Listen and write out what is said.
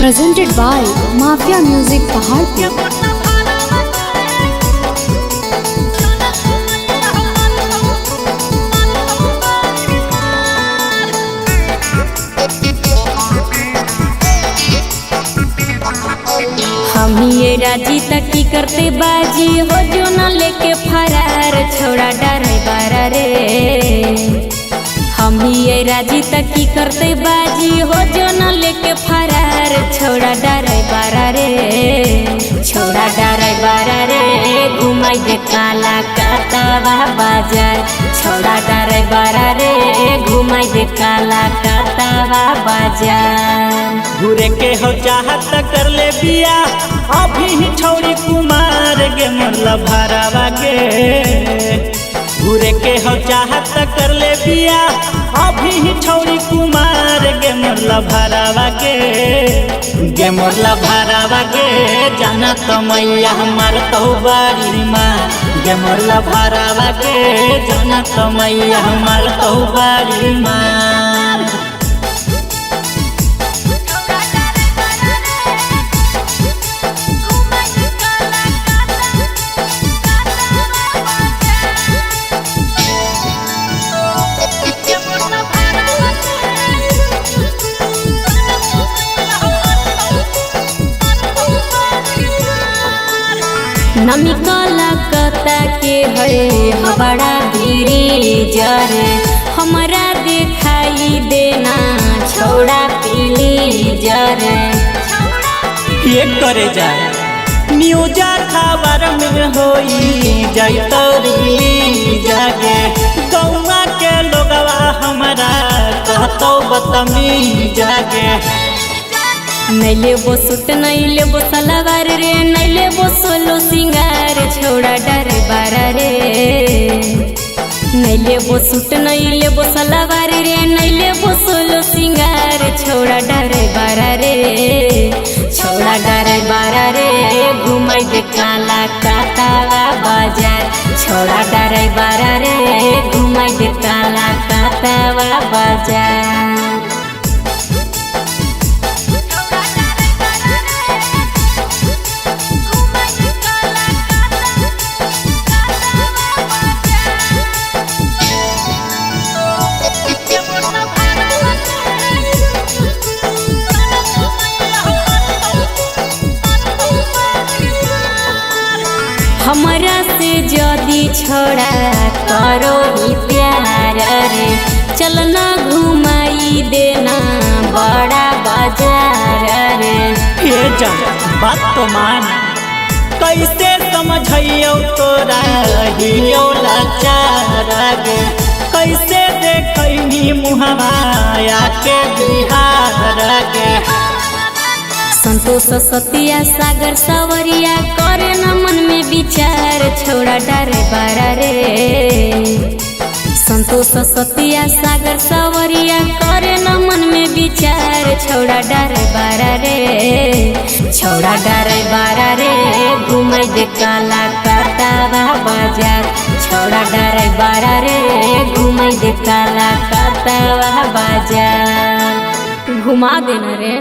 presented by Mafia Music Paharpur. हम ये राजी तक की करते बाजी हो जो न लेके फरार छोड़ा ड्राइवर रे। हम ये राजी तक की करते बाजी हो जो न लेके फरार छोड़ा ड्राइवर रे। छोड़ा ड्राइवर रे घुमाई दे काला कातावा बाजार। छोड़ा ड्राइवर रे घुमाई दे काला कातावा बाजार। घूरे के हो चाहत कर ले बिया अभी ही छौरी कुमार गे मोरला भरावा के। घूरे के हो चाहत कर ले बिया अभी ही छौरी कुमार गे मोरला भरावा के। गे मोरला भरावा के जाना तो मैया हमार तो बारी माँ। गे मोरला भरावा के जाना तो मैया हमार तो बारी माँ। नमी काला कता के है बड़ा धीरे जरे। हमारा दिखाई देना छोड़ा पीली जरे। ये करे जाए न्यूजा खबर में होई जाई तोरी जागे। गौवा के लोगवा हमारा कहतो बतमी जागे। नहीं लेबो सूट नहीं लेबो सलवार रे नहीं लेबो सोलो सिंगार छोड़ा ड्राइवर रे। नहीं लेबो सूट नहीं लेबो सलवार रे नहीं लेबो सोलो सिंगार छोड़ा ड्राइवर रे। छोड़ा ड्राइवर रे घुमाई दे काला कातावा बाजार। छोड़ा ड्राइवर रे घुमाई दे काला कातावा बाजार। हमारा से जदी छोड़ा करो ही प्यार रे। चलना घुमाई देना बड़ा बाजार रे। ये जान बात तो मान कैसे समझियो तोरा हियो लाचार गे। कैसे देखनी मुहमाया के बिहार गे। संतोष सतिया सागर सवरिया करे न मन में विचार छोड़ा ड्राइवर रे। संतोष सतिया सागर सवरिया करे न मन में विचार छोड़ा ड्राइवर रे। छोड़ा ड्राइवर रे घुमाई दे काला कातावा बाजार। छोड़ा ड्राइवर रे घुमाई दे काला कातावा बाजार। घुमा देना रे।